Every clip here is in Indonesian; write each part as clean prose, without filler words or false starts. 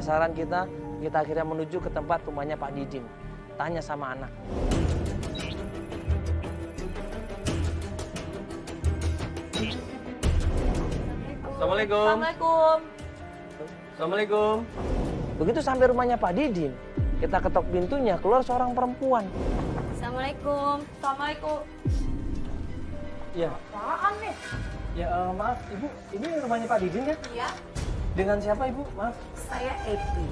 sasaran kita akhirnya menuju ke tempat rumahnya Pak Didin. Tanya sama anak. Assalamualaikum. Assalamualaikum. Assalamualaikum. Begitu sampai rumahnya Pak Didin, kita ketok pintunya, keluar seorang perempuan. Assalamualaikum. Assalamualaikum. Ya. Apaan nih? Ya maaf Ibu, ini rumahnya Pak Didin kan? Iya. Dengan siapa Ibu? Maaf. Saya Epi.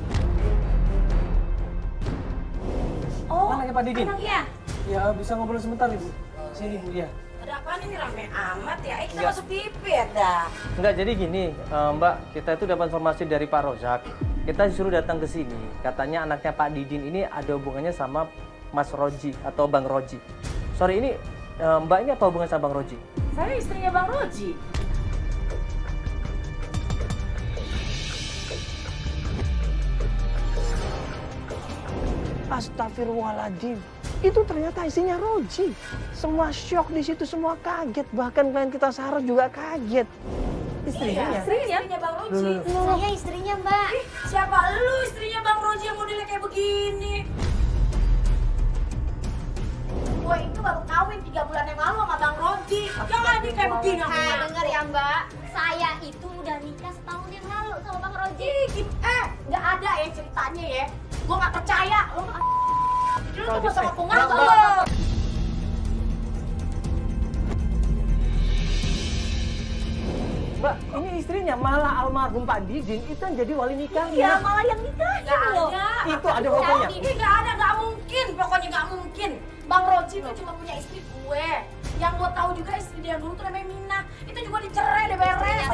Anaknya Pak Didin? Anaknya. Ya bisa ngobrol sebentar Ibu. Sini Bu, ya. Ada apaan ini rame amat ya? Kita Enggak. masuk TV ya dah. Enggak, jadi gini Mbak, kita itu dapat informasi dari Pak Rozak. Kita disuruh datang ke sini. Katanya anaknya Pak Didin ini ada hubungannya sama Mas Roji atau Bang Roji. Sorry, ini Mbak ini apa hubungan sama Bang Roji? Saya istrinya Bang Roji. Astagfirullahaladzim. Itu ternyata isinya Roji. Semua syok di situ, semua kaget. Bahkan klien kita Sarah juga kaget. Istrinya? Istrinya Bang Roji. Saya istrinya, Mbak. Ih, siapa lu istrinya Bang Roji yang modelnya kayak begini? Gue itu baru kawin 3 bulan yang lalu sama Bang Roji. Jangan dia kayak begini. Dengar ya, Mbak. Saya itu udah nikah setahun yang lalu sama Bang Roji. Nggak ada ya ceritanya ya. Gue nggak percaya. Lu Kalau tuh sama di- pengaruh Mbak, lo. Mbak, ini istrinya malah almarhum Pak Didin itu yang jadi wali nikahnya. Iya, malah yang nikahin loh. Itu ada fotonya. Ini nggak ada, nggak mungkin. Pokoknya nggak mungkin. Bang Roji itu cuma punya istri gue. Yang gue tahu juga istri dia dulu tuh namanya Mina. Itu juga dicerai deh beres.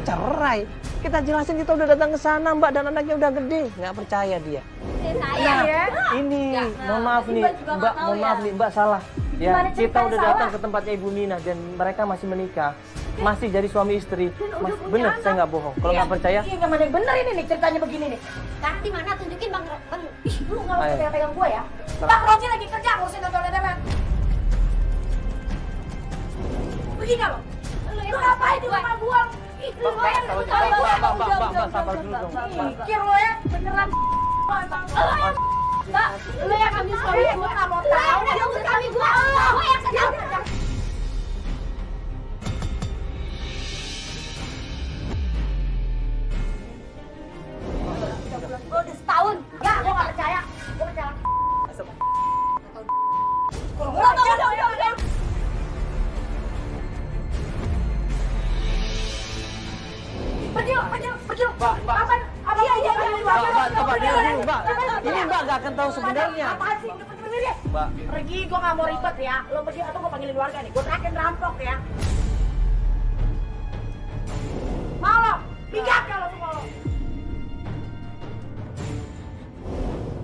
Cerai. Kita jelasin kita udah datang ke sana Mbak dan anaknya udah gede. Nggak percaya dia. Saya. ya. Ini, mohon maaf nih, Mbak juga nggak Mbak, tahu mohon ya. maaf nih, Mbak salah. Ya, Gimana kita ceritanya udah salah? datang ke tempatnya Ibu Mina dan mereka masih menikah. Masih jadi suami istri. udah Mas, punya bener, anak. saya nggak bohong. Kalau nggak percaya, Iya, nggak ada yang bener ini nih ceritanya begini nih. Sekarang di mana tunjukin Bang Ih, lu nggak usah Ayo. pegang-pegang gue ya. Bang Roji lagi kerja ngurusin ojol-ojolan. Begini lo. Lu ngapain di rumah gua? Ih, lu ngapain? kalau Lu sabar, ngapain? Mbak, sabar dulu dong. Mikir lo ya, beneran. Mbak, lu yang ambil suami gua nggak mau tahu. Dia urus suami gua. Gua yang sedang. Gua udah setahun. Enggak, gua nggak percaya. Gua percaya. Udah. Pergi lo. Mbak. Apa? Iya. Mbak, dia dulu, Mbak. Ini Mbak nggak akan tahu sebenarnya. Apaan sih? Udah pergi deh. Mbak, Pergi, gue gak mau ribet ya. Lo pergi atau gue panggilin warga nih. Gue terakhir rampok ya. Mau lo? Pinggat kalau semua lo.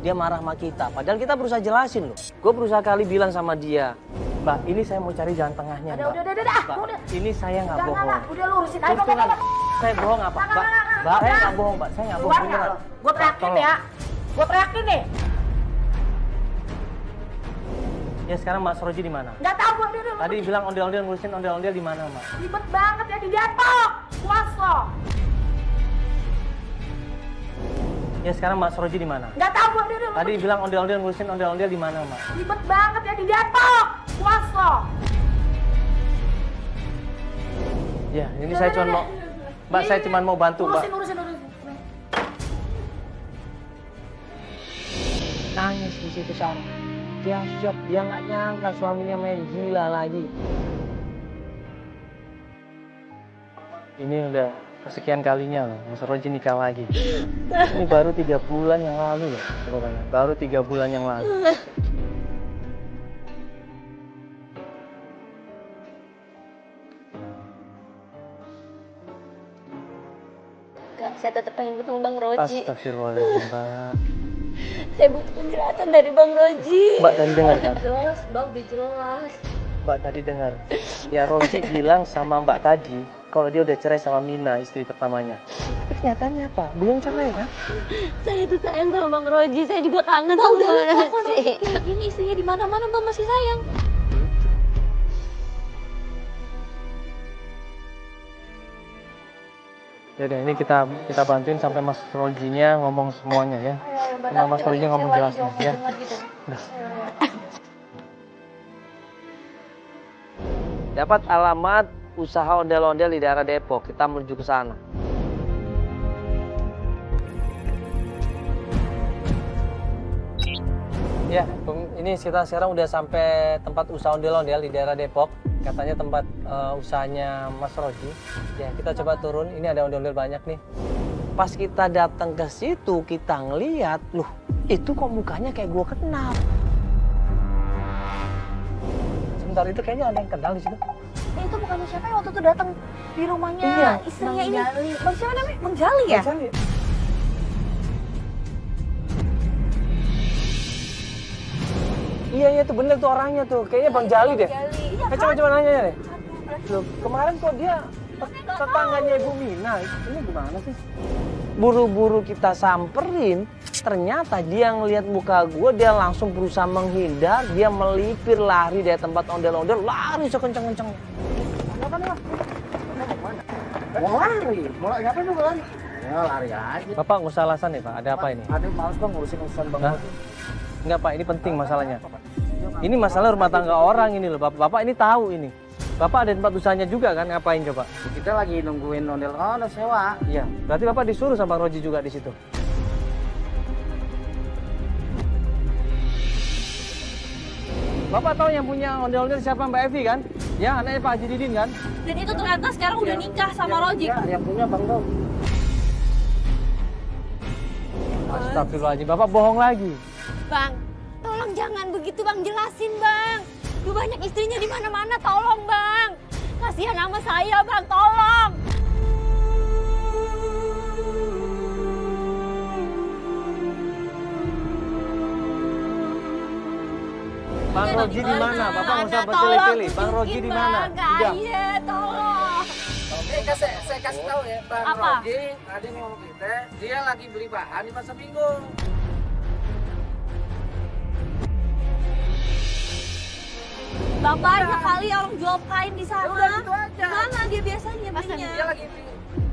dia marah sama kita. Padahal kita berusaha jelasin loh. Gue berusaha kali bilang sama dia, Mbak, ini saya mau cari jalan tengahnya, Mbak. Udah. Mbak, ini saya nggak Udah, bohong. udah lu urusin aja. Terus terang, saya bohong apa? Mbak, Mbak, saya nggak bohong, Mbak. Saya nggak bohong Keluar beneran. lo? Gue teriakin Tolong. ya. Gue teriakin nih. Ya sekarang Mas Roji di mana? Gak tau gue dulu. Tadi bilang ondel-ondel ngurusin ondel-ondel di mana, Mbak? Ribet banget ya di Depok. Puas lo. Ya sekarang Mas Roji di mana? Gak tau gue dulu. Tadi bilang ondel-ondel ngurusin ondel-ondel di mana, Mbak? Ribet banget ya di Depok. Puas lo. Ya, ini saya cuma mau, Mbak, saya cuma mau bantu, Mbak. Urusin. Nangis di situ Sarah. Dia shock, dia nggak nyangka suaminya main gila lagi. Ini udah kesekian kalinya loh, Mas Roji nikah lagi. Ini baru 3 bulan yang lalu loh, pokoknya. Baru 3 bulan yang lalu. Enggak, saya tetap pengen ketemu Bang Roji. Astagfirullahaladzim, Mbak. Saya butuh penjelasan dari Bang Roji. Mbak tadi dengar kan? Jelas, Bang, udah jelas. Mbak tadi dengar. Ya Roji bilang sama Mbak tadi kalau dia udah cerai sama Mina, istri pertamanya. Tapi kenyataannya apa? Belum cerai kan? Saya tuh sayang sama Bang Roji. Saya juga kangen sama Bang Roji. Ini istrinya di mana-mana Bang masih sayang. Ya udah, ini kita bantuin sampai Mas Rojinya ngomong semuanya ya. Sama Mas Roji ngomong jelasnya ya. Udah. Dapat alamat usaha ondel-ondel di daerah Depok. Kita menuju ke sana. Ya, ini kita sekarang udah sampai tempat usaha ondel-ondel di daerah Depok. Katanya tempat usahanya Mas Roji. Ya, kita coba turun. Ini ada ondel-ondel banyak nih. Pas kita datang ke situ, kita ngeliat, loh, itu kok mukanya kayak gua kenal. Sebentar, itu kayaknya ada yang kenal di situ. Itu bukannya siapa yang waktu itu datang di rumahnya Iya, istrinya Bang ini? Jali. Bang siapa namanya? Bang Jali ya? Jali. Iya, itu bener tuh orangnya tuh. Kayaknya Bang Jali deh. Jali. Iya Coba nanya deh. Loh, kemarin kok dia tetangganya Ibu Mina. Ini gimana sih? Buru-buru kita samperin, ternyata dia ngelihat muka gue, dia langsung berusaha menghindar, dia melipir lari dari tempat ondel-ondel, lari sekenceng-kencengnya. Mau lari, ngapain lu lari? Ya lari aja. Bapak nggak usah alasan nih Pak, ada apa ini? Ada males bang ngurusin urusan bang. Hah? Enggak Pak, ini penting masalahnya. Ini masalah rumah tangga orang ini loh, Bapak ini tahu ini. Bapak ada tempat usahanya juga kan, ngapain coba? Kita lagi nungguin ondel-ondel sewa. Iya, berarti Bapak disuruh sama Roji juga di situ. Bapak tahu yang punya ondel-ondel siapa, Mbak Evi kan? Ya, anaknya Pak Haji Didin kan? Dan itu ternyata sekarang udah nikah sama Roji. Yang punya bang Dom. Astagfirullahaladzim, Bapak bohong lagi. Bang, tolong jangan begitu Bang, jelasin Bang. Lu banyak istrinya di mana-mana, tolong Bang. Kasihan sama saya Bang, tolong. Bang Roji di mana? Bapak nggak usah berpilih-pilih. Bang Roji di mana? Udah. Iya, tolong. Oke, saya kasih tahu ya, Bang Apa? Roji tadi ngomong kita, dia lagi beli bahan di pasar Minggu. Bang, banyak kali orang jual kain di sana. Udah gitu aja. Mana dia biasanya belinya? Dia lagi beli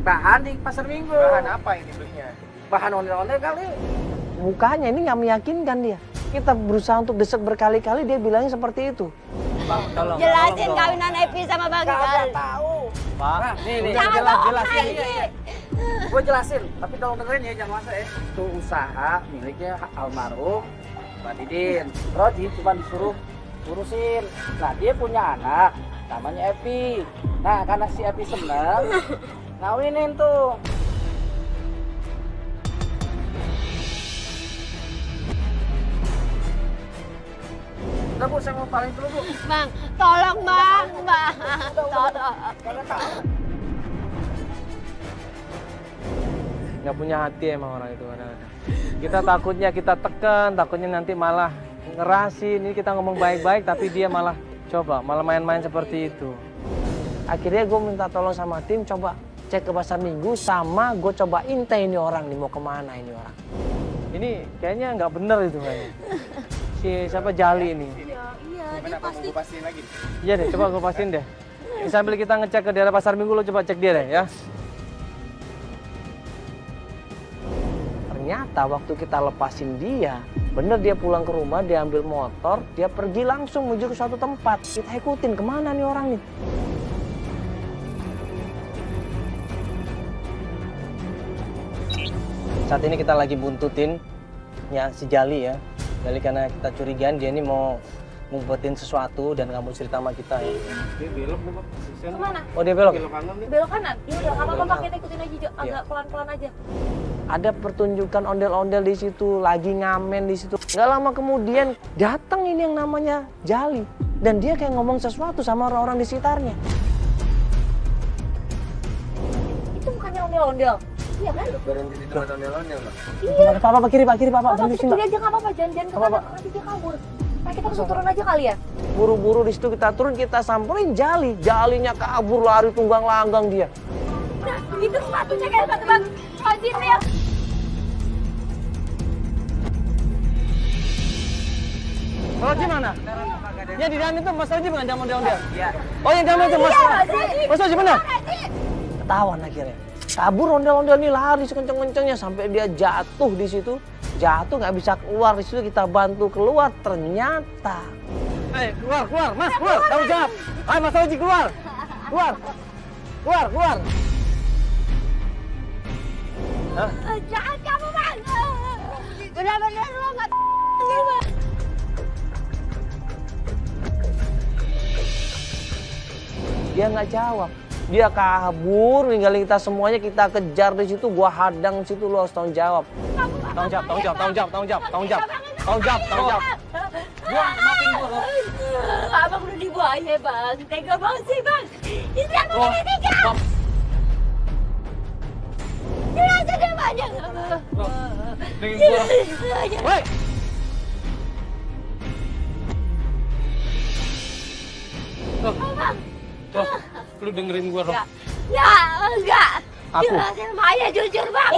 bahan di pasar Minggu. Bahan apa ini belinya? Bahan ondel-ondel kali. Mukanya ini nggak meyakinkan dia. Kita berusaha untuk desek berkali-kali, dia bilangnya seperti itu. Bang, tolong. Jelasin kawinan Epi sama Bang Kagak Jali. tahu. Pak, Nah, nih, Jangan jelas, bohong jelas lagi. ini. Gue jelasin, tapi tolong dengerin ya, jangan masa ya. Itu usaha miliknya almarhum Pak Didin. Roji cuma disuruh urusin. Nah, dia punya anak, namanya Epi. Nah, karena si Epi seneng, ngawinin tuh. Udah Bu, saya mau paling dulu Bu. Bang, tolong Bang, Bang. Tolong. Kagak tahu. nggak punya hati emang orang itu kadang-kadang. Kita takutnya kita tekan, takutnya nanti malah ngerasin. Ini kita ngomong baik-baik, tapi dia malah malah main-main seperti itu. Akhirnya gue minta tolong sama tim, coba cek ke pasar Minggu, sama gue coba intai ini orang nih, mau kemana ini orang. Ini kayaknya nggak bener itu kayaknya. Si siapa Jali ini. Iya, dia pasti. Iya deh, coba gue pastiin deh. Sambil kita ngecek ke daerah pasar Minggu, lo coba cek dia deh ya. Ternyata waktu kita lepasin dia, bener dia pulang ke rumah, dia ambil motor, dia pergi langsung menuju ke suatu tempat. Kita ikutin, kemana nih orang nih? Saat ini kita lagi buntutin ya si Jali ya. Jali karena kita curigaan dia ini mau ngumpetin sesuatu dan nggak mau cerita sama kita ya. Dia belok Bu. Kemana? Oh dia belok? Belok kanan nih. Belok kanan? Ya udah, nggak apa-apa, Belok kita ikutin aja, agak Iya. pelan-pelan aja. Ada pertunjukan ondel-ondel di situ, lagi ngamen di situ. Nggak lama kemudian datang ini yang namanya Jali dan dia kayak ngomong sesuatu sama orang-orang di sekitarnya. Itu bukannya ondel-ondel? Iya kan? Berhenti di tempat ondel-ondel Bang. Iya. Pak, kiri Pak, Apa, berhenti kita sini, Pak. kiri aja nggak apa-apa, jangan ke Apa, kanan, Pak? nanti dia kabur. Nah, kita langsung turun aja kali ya? Buru-buru di situ kita turun, kita samperin Jali. Jalinya kabur lari tunggang langgang dia. Nah, itu sepatunya kayak bang Fajin ya. Roji mana? Ya di dalam itu Mas Roji bukan jam ondel-ondel? Iya. Oh yang dalam itu Mas Iya, Roji. Mas Roji benar? Roji. Ketahuan akhirnya. Kabur ondel-ondel nih, lari sekenceng-kencengnya sampai dia jatuh di situ. Jatuh nggak bisa keluar, di situ kita bantu keluar, ternyata. Keluar, Mas, keluar, tanggung jawab. Ayo Mas Roji keluar. Keluar. Hah? Jahat kamu bang. Benar-benar lo nggak bang. Dia nggak jawab. Dia kabur, ninggalin kita semuanya, kita kejar di situ, gua hadang di situ, lu harus tanggung jawab. Tanggung jawab. Gua maafin gua. Abang udah dibuaya bang, tega banget sih bang. Istri aku udah ditinggal. Jelasin dia banyak. Woi! Abang. Lu dengerin gua, Roh. Enggak. Aku. Jelasin Maya jujur bang.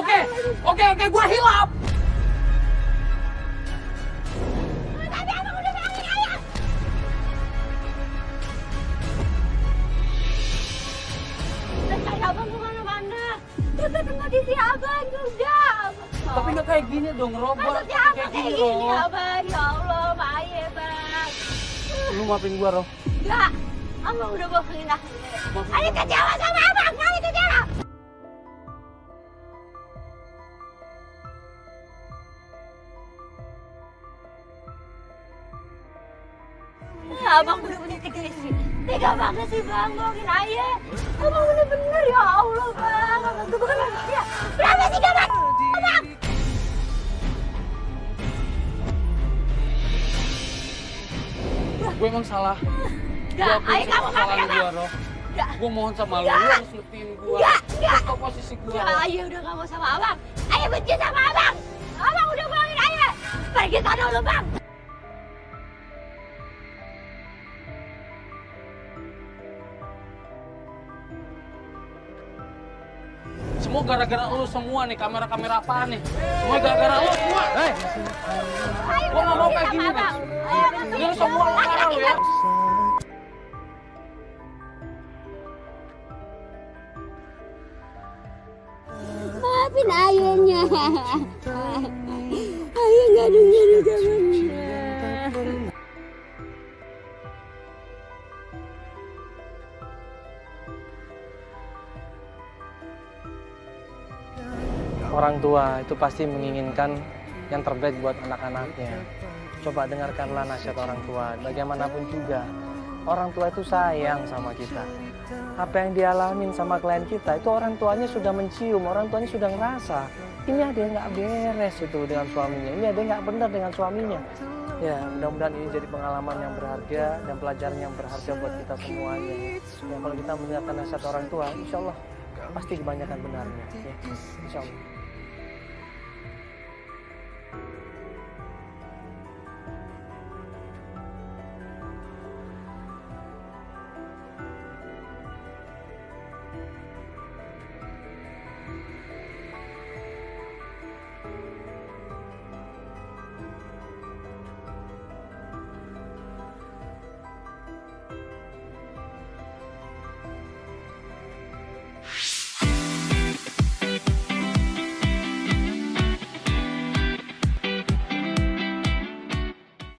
Oke, gua hilap. Tapi abang udah bilangin ayah. Cari abang kemana-mana. Kita tempat isi abang juga. Tapi nggak kayak gini dong, Rob. Maksudnya abang kayak gini abang. Ya Allah, Maya bang. Lu maafin gua, Roh. Enggak. Abang udah bohongin aku. Ayo kecewa sama abang. Ayo kecewa. Abang udah punya 3 istri. Tega banget sih bang, bohongin ayah. Abang bener-bener ya Allah bang. Abang tuh bukan manusia. Berapa sih gak bang? Abang. Gue emang salah. Enggak, ayo kamu maafin abang. Roh. Enggak. Gue mohon sama lu harus lepiin gue. Enggak. Ke posisi gue. Ya, ayah udah gak mau sama abang. Ayah benci sama abang. Abang udah bohongin ayah. Pergi sana dulu bang. Semua gara-gara lu semua nih, kamera-kamera apaan nih? Semua gara-gara lu semua. Ayah Gua udah nggak mau benci kayak sama gini, abang. Ayah benci. Ini semua gara-gara lu ya. Maafin ayahnya. Ayah gak dengerin sama. Orang tua itu pasti menginginkan yang terbaik buat anak-anaknya. Coba dengarkanlah nasihat orang tua. Bagaimanapun juga, orang tua itu sayang sama kita. Apa yang dialamin sama klien kita, itu orang tuanya sudah mencium, orang tuanya sudah ngerasa. Ini ada yang nggak beres itu dengan suaminya, ini ada yang nggak benar dengan suaminya. Ya, mudah-mudahan ini jadi pengalaman yang berharga dan pelajaran yang berharga buat kita semuanya. Ya, kalau kita mendengarkan nasihat orang tua, insya Allah pasti kebanyakan benarnya. Ya, insya Allah.